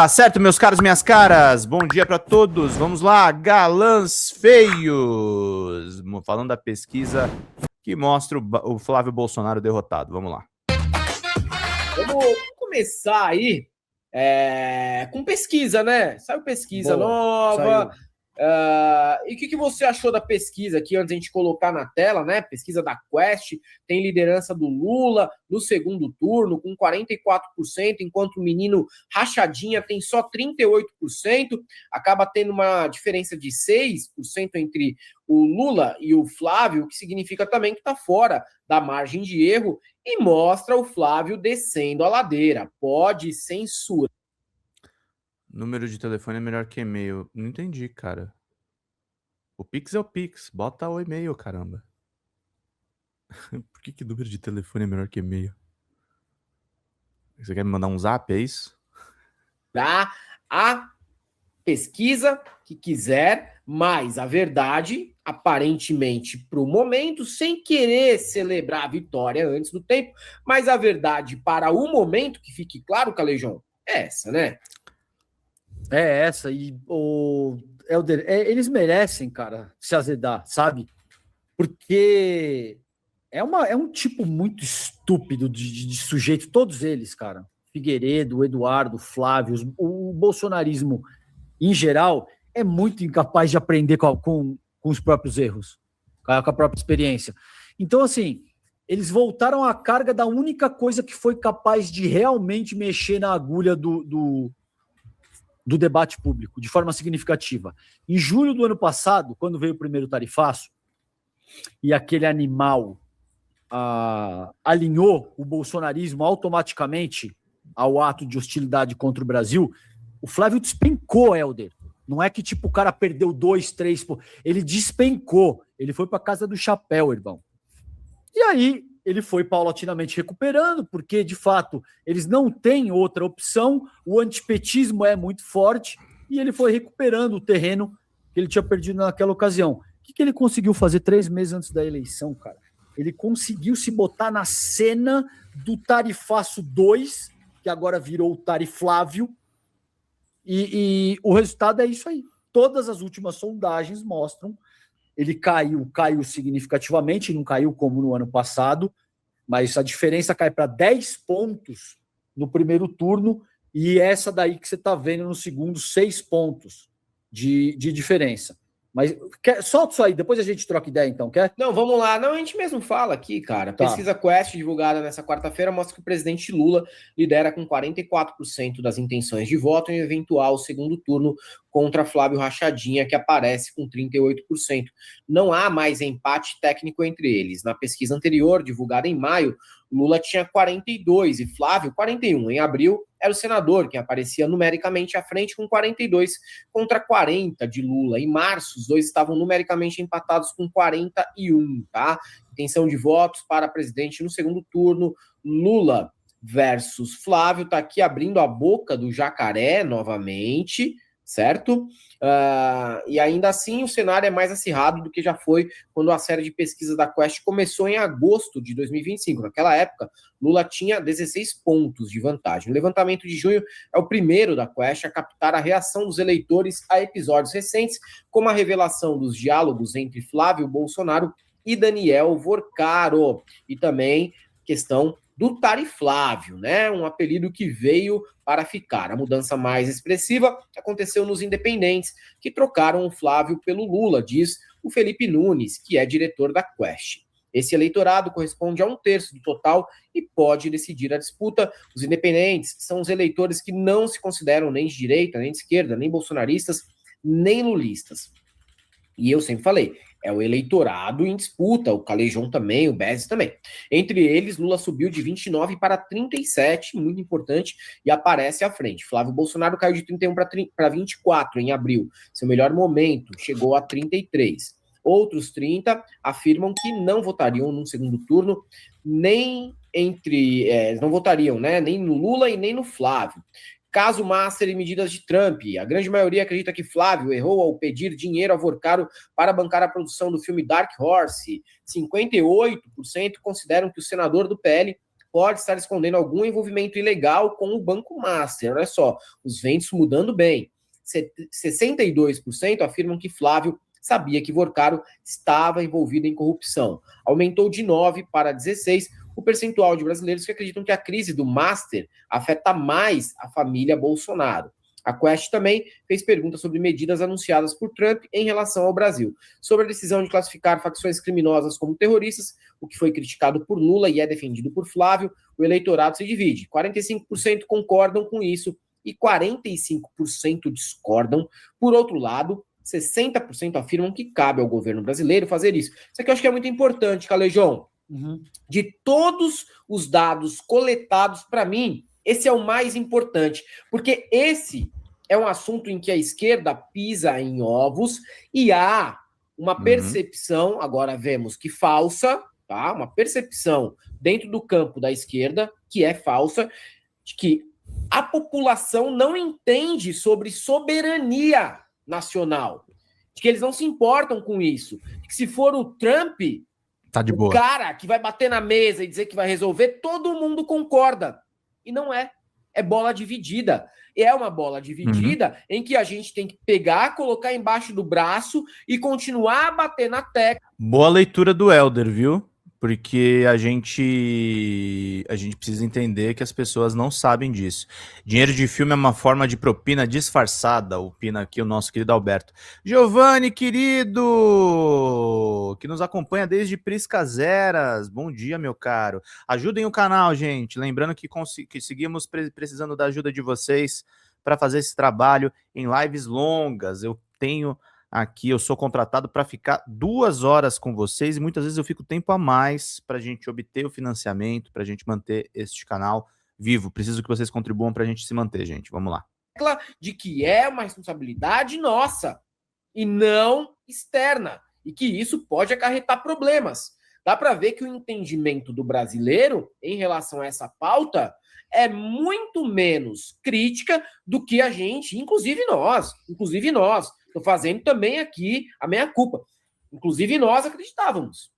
Tá certo, meus caros, minhas caras, bom dia para todos, vamos lá, galãs feios, falando da pesquisa que mostra o Flávio Bolsonaro derrotado, vamos lá. Vamos começar aí com pesquisa, né? Saiu pesquisa nova. E o que você achou da pesquisa aqui, antes de a gente colocar na tela, né? Pesquisa da Quest, tem liderança do Lula no segundo turno, com 44%, enquanto o menino Rachadinha tem só 38%, acaba tendo uma diferença de 6% entre o Lula e o Flávio, o que significa também que está fora da margem de erro, e mostra o Flávio descendo a ladeira. Pode censura. Número de telefone é melhor que e-mail. Não entendi, cara. O Pix é o Pix. Bota o e-mail, caramba. Por que número de telefone é melhor que e-mail? Você quer me mandar um zap, é isso? Tá? A pesquisa que quiser, mas a verdade, aparentemente, para o momento, sem querer celebrar a vitória antes do tempo, mas a verdade para o momento, que fique claro, Calejão, é essa, né? É essa, e o Helder, eles merecem, cara, se azedar, sabe? Porque é um tipo muito estúpido de sujeito, todos eles, cara. Figueiredo, Eduardo, Flávio, o bolsonarismo, em geral, é muito incapaz de aprender com os próprios erros, com a própria experiência. Então, assim, eles voltaram à carga da única coisa que foi capaz de realmente mexer na agulha do debate público, de forma significativa. Em julho do ano passado, quando veio o primeiro tarifaço, e aquele animal alinhou o bolsonarismo automaticamente ao ato de hostilidade contra o Brasil, o Flávio despencou, Helder. Não é que tipo o cara perdeu 2, 3, ele despencou. Ele foi para casa do chapéu, irmão. E aí ele foi paulatinamente recuperando, porque, de fato, eles não têm outra opção, o antipetismo é muito forte, e ele foi recuperando o terreno que ele tinha perdido naquela ocasião. O que ele conseguiu fazer 3 meses antes da eleição, cara? Ele conseguiu se botar na cena do Tarifaço 2, que agora virou o Tariflávio, e o resultado é isso aí. Todas as últimas sondagens mostram ele caiu significativamente, não caiu como no ano passado, mas a diferença cai para 10 pontos no primeiro turno, e essa daí que você está vendo no segundo, 6 pontos de diferença. Mas solta isso aí, depois a gente troca ideia, então, quer? Não, vamos lá. Não, a gente mesmo fala aqui, cara. Tá. Pesquisa Quest, divulgada nessa quarta-feira, mostra que o presidente Lula lidera com 44% das intenções de voto em eventual segundo turno contra Flávio Rachadinha, que aparece com 38%. Não há mais empate técnico entre eles. Na pesquisa anterior, divulgada em maio, Lula tinha 42 e Flávio 41. Em abril, era o senador quem aparecia numericamente à frente com 42 contra 40 de Lula. Em março, os dois estavam numericamente empatados com 41, tá? Intenção de votos para presidente no segundo turno, Lula versus Flávio. Tá aqui abrindo a boca do jacaré novamente, certo? E ainda assim o cenário é mais acirrado do que já foi quando a série de pesquisas da Quest começou em agosto de 2025. Naquela época, Lula tinha 16 pontos de vantagem. O levantamento de junho é o primeiro da Quest a captar a reação dos eleitores a episódios recentes, como a revelação dos diálogos entre Flávio Bolsonaro e Daniel Vorcaro, e também questão do Tariflávio, né? Um apelido que veio para ficar. A mudança mais expressiva aconteceu nos independentes, que trocaram o Flávio pelo Lula, diz o Felipe Nunes, que é diretor da Quest. Esse eleitorado corresponde a 1/3 do total e pode decidir a disputa. Os independentes são os eleitores que não se consideram nem de direita, nem de esquerda, nem bolsonaristas, nem lulistas. E eu sempre falei, é o eleitorado em disputa, o Calejão também, o Bezos também. Entre eles, Lula subiu de 29 para 37, muito importante, e aparece à frente. Flávio Bolsonaro caiu de 31 para 24 em abril. Seu melhor momento chegou a 33. Outros 30 afirmam que não votariam num segundo turno, nem não votariam, né, nem no Lula e nem no Flávio. Caso Master e medidas de Trump. A grande maioria acredita que Flávio errou ao pedir dinheiro a Vorcaro para bancar a produção do filme Dark Horse. 58% consideram que o senador do PL pode estar escondendo algum envolvimento ilegal com o Banco Master. Olha só, os ventos mudando bem. 62% afirmam que Flávio sabia que Vorcaro estava envolvido em corrupção. Aumentou de 9 para 16 o percentual de brasileiros que acreditam que a crise do Master afeta mais a família Bolsonaro. A Quest também fez perguntas sobre medidas anunciadas por Trump em relação ao Brasil. Sobre a decisão de classificar facções criminosas como terroristas, o que foi criticado por Lula e é defendido por Flávio, o eleitorado se divide. 45% concordam com isso e 45% discordam. Por outro lado, 60% afirmam que cabe ao governo brasileiro fazer isso. Isso aqui eu acho que é muito importante, Calejão. De todos os dados coletados, para mim, esse é o mais importante, porque esse é um assunto em que a esquerda pisa em ovos e há uma percepção, agora vemos que falsa, tá? Uma percepção dentro do campo da esquerda, que é falsa, de que a população não entende sobre soberania nacional, de que eles não se importam com isso, de que se for o Trump, tá de boa, o cara que vai bater na mesa e dizer que vai resolver, todo mundo concorda. E não é. É bola dividida. É uma bola dividida em que a gente tem que pegar, colocar embaixo do braço e continuar a bater na tecla. Boa leitura do Helder, viu? Porque a gente precisa entender que as pessoas não sabem disso. Dinheiro de filme é uma forma de propina disfarçada, opina aqui o nosso querido Alberto. Giovanni, querido, que nos acompanha desde Priscaseras. Bom dia, meu caro. Ajudem o canal, gente. Lembrando que seguimos precisando da ajuda de vocês para fazer esse trabalho em lives longas. Aqui eu sou contratado para ficar 2 horas com vocês e muitas vezes eu fico tempo a mais para a gente obter o financiamento, para a gente manter este canal vivo. Preciso que vocês contribuam para a gente se manter, gente. Vamos lá. De que é uma responsabilidade nossa e não externa e que isso pode acarretar problemas. Dá para ver que o entendimento do brasileiro em relação a essa pauta é muito menos crítica do que a gente, inclusive nós. Estou fazendo também aqui a meia-culpa. Inclusive nós acreditávamos.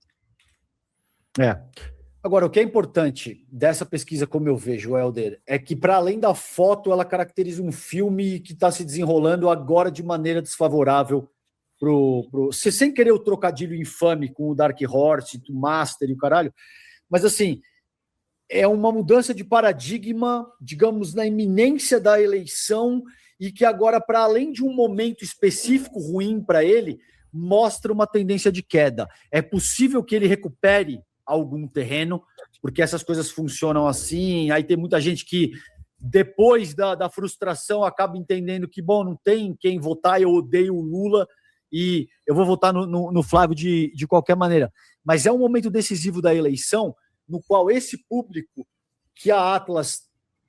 Agora, o que é importante dessa pesquisa, como eu vejo, Helder, é que, para além da foto, ela caracteriza um filme que está se desenrolando agora de maneira desfavorável sem querer o trocadilho infame com o Dark Horse, o Master e o caralho, mas assim, é uma mudança de paradigma, digamos, na iminência da eleição e que agora, para além de um momento específico ruim para ele, mostra uma tendência de queda. É possível que ele recupere algum terreno, porque essas coisas funcionam assim, aí tem muita gente que, depois da frustração, acaba entendendo que, bom, não tem quem votar, eu odeio o Lula e eu vou votar no Flávio de qualquer maneira. Mas é um momento decisivo da eleição no qual esse público que a Atlas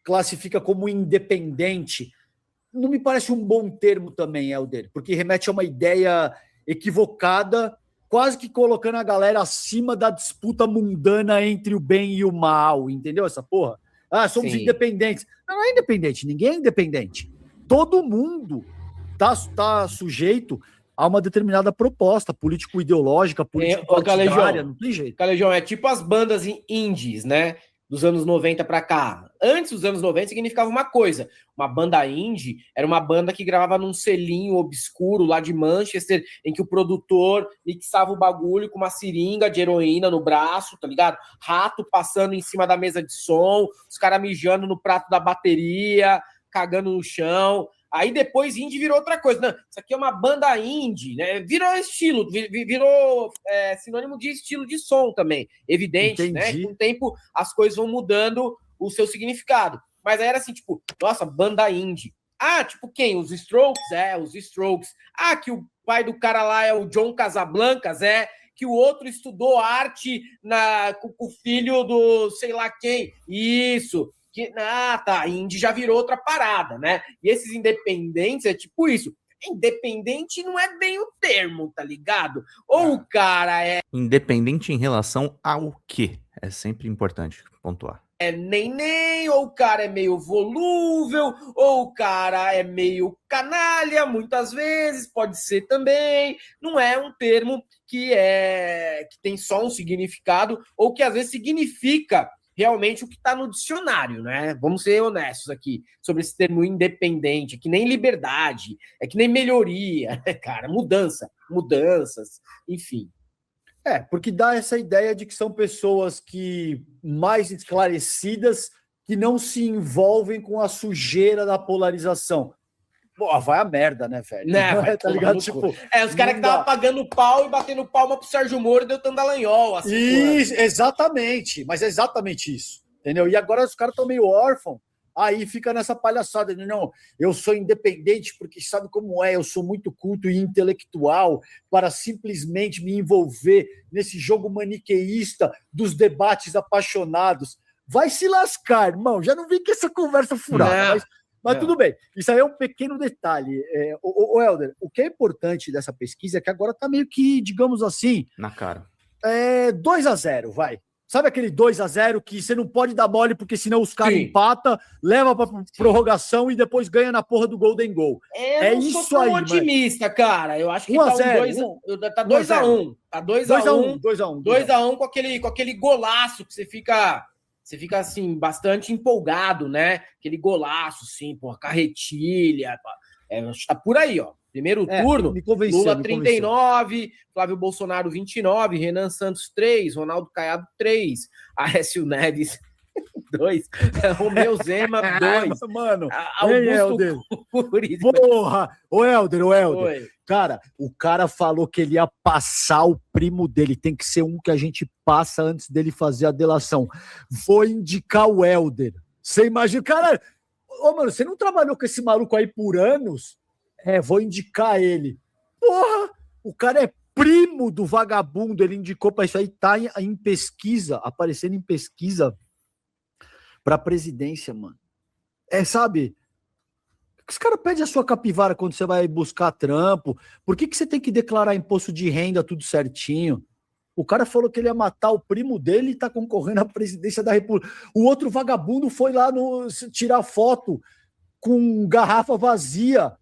classifica como independente, não me parece um bom termo também, Helder, porque remete a uma ideia equivocada, quase que colocando a galera acima da disputa mundana entre o bem e o mal, entendeu essa porra? Ah, somos independentes. Não é independente, ninguém é independente. Todo mundo tá sujeito a uma determinada proposta político-ideológica, político-partidária, não tem jeito. Calejão, é tipo as bandas indies, né? Dos anos 90 para cá. Antes dos anos 90 significava uma coisa. Uma banda indie era uma banda que gravava num selinho obscuro lá de Manchester, em que o produtor mixava o bagulho com uma seringa de heroína no braço, tá ligado? Rato passando em cima da mesa de som, os caras mijando no prato da bateria, cagando no chão. Aí depois indie virou outra coisa. Não, isso aqui é uma banda indie, né? Virou estilo, virou sinônimo de estilo de som também. Evidente, né? Com o tempo as coisas vão mudando o seu significado. Mas aí era assim, tipo, nossa, banda indie. Ah, tipo quem? Os Strokes? Os Strokes. Ah, que o pai do cara lá é o John Casablancas? Que o outro estudou arte com o filho do sei lá quem. Isso. Tá, indie já virou outra parada, né? E esses independentes é tipo isso. Independente não é bem o termo, tá ligado? Ou o cara é... Independente em relação ao quê? É sempre importante pontuar. É nem, ou o cara é meio volúvel, ou o cara é meio canalha, muitas vezes, pode ser também. Não é um termo que tem só um significado, ou que às vezes significa realmente o que está no dicionário, né? Vamos ser honestos aqui sobre esse termo independente, é que nem liberdade, é que nem melhoria, né, cara? Mudanças, enfim. Porque dá essa ideia de que são pessoas que mais esclarecidas, que não se envolvem com a sujeira da polarização. Pô, vai a merda, né, velho? Né, tá ligado? Tipo, os caras que estavam pagando pau e batendo palma pro Sérgio Moro e deu Tandalanhol. Assim, isso, exatamente. Mas é exatamente isso. Entendeu? E agora os caras estão meio órfãos. Aí fica nessa palhaçada. Não, eu sou independente porque sabe como é? Eu sou muito culto e intelectual para simplesmente me envolver nesse jogo maniqueísta dos debates apaixonados. Vai se lascar, irmão. Já não vem com essa conversa furada. Mas tudo bem, isso aí é um pequeno detalhe. O Helder, o que é importante dessa pesquisa é que agora está meio que, digamos assim... Na cara. 2-0, vai. Sabe aquele 2-0 que você não pode dar mole porque senão os caras empatam, leva para prorrogação e depois ganha na porra do Golden Goal. Eu não sou tão otimista, cara. Eu acho que tá 2-1. Tá 2-1 com aquele golaço que você fica assim, bastante empolgado, né? Aquele golaço, sim, porra, carretilha. Tá por aí, ó. Primeiro turno, Lula 39, Flávio Bolsonaro 29, Renan Santos 3, Ronaldo Caiado 3, Aécio Neves 2, Romeu Zema 2. Mano, Augusto Cury. Porra! Ô, Helder. Oi. Cara, o cara falou que ele ia passar o primo dele. Tem que ser um que a gente passa antes dele fazer a delação. Vou indicar o Helder. Você imagina, cara... Ô, mano, você não trabalhou com esse maluco aí por anos? Vou indicar ele. Porra! O cara é primo do vagabundo. Ele indicou pra isso aí. Tá em pesquisa, aparecendo em pesquisa pra presidência, mano. Sabe... Os caras pedem a sua capivara quando você vai buscar trampo. Por que você tem que declarar imposto de renda tudo certinho? O cara falou que ele ia matar o primo dele e tá concorrendo à presidência da República. O outro vagabundo foi lá tirar foto com garrafa vazia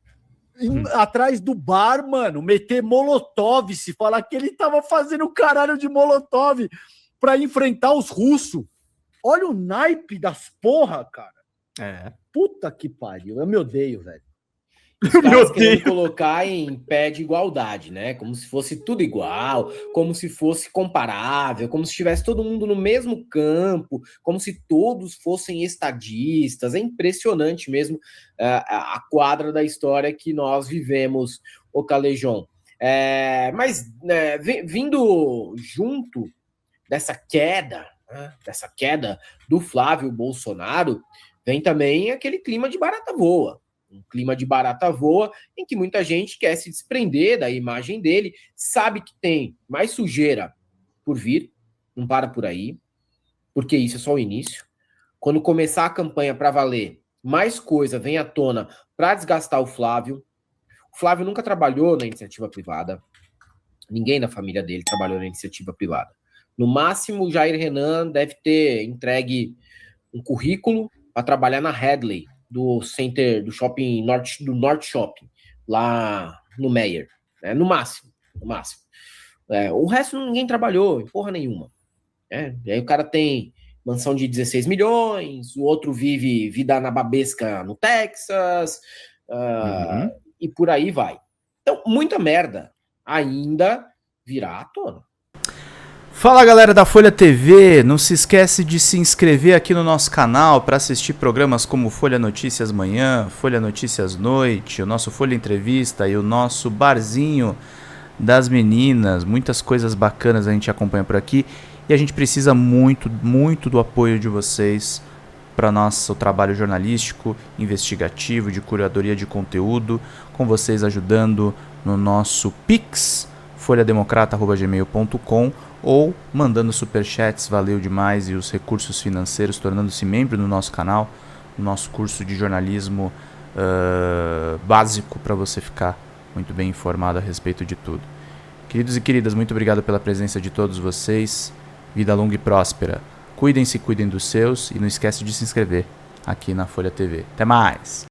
atrás do bar, mano. Meter molotov, se falar que ele tava fazendo um caralho de molotov pra enfrentar os russos. Olha o naipe das porra, cara. Puta que pariu, eu me odeio, velho. Os caras querendo colocar em pé de igualdade, né? Como se fosse tudo igual, como se fosse comparável, como se estivesse todo mundo no mesmo campo, como se todos fossem estadistas. É impressionante mesmo a quadra da história que nós vivemos, o Calejão. Mas vindo junto dessa queda do Flávio Bolsonaro, vem também aquele clima de barata voa. Um clima de barata voa em que muita gente quer se desprender da imagem dele, sabe que tem mais sujeira por vir, não para por aí, porque isso é só o início. Quando começar a campanha para valer, mais coisa vem à tona para desgastar o Flávio. O Flávio nunca trabalhou na iniciativa privada. Ninguém da família dele trabalhou na iniciativa privada. No máximo, o Jair Renan deve ter entregue um currículo para trabalhar na Headley, do center, do shopping do Norte Shopping, lá no Meyer. No máximo. O resto ninguém trabalhou, porra nenhuma. E aí o cara tem mansão de 16 milhões, o outro vive vida na babesca no Texas, e por aí vai. Então, muita merda ainda virá à tona. Fala, galera da Folha TV, não se esquece de se inscrever aqui no nosso canal para assistir programas como Folha Notícias Manhã, Folha Notícias Noite, o nosso Folha Entrevista e o nosso Barzinho das Meninas. Muitas coisas bacanas a gente acompanha por aqui e a gente precisa muito, muito do apoio de vocês para nosso trabalho jornalístico, investigativo, de curadoria de conteúdo, com vocês ajudando no nosso Pix, folhademocrata@gmail.com, ou mandando superchats, valeu demais, e os recursos financeiros, tornando-se membro do nosso canal, no nosso curso de jornalismo básico, para você ficar muito bem informado a respeito de tudo. Queridos e queridas, muito obrigado pela presença de todos vocês, vida longa e próspera, cuidem-se, cuidem dos seus, e não esquece de se inscrever aqui na Folha TV. Até mais!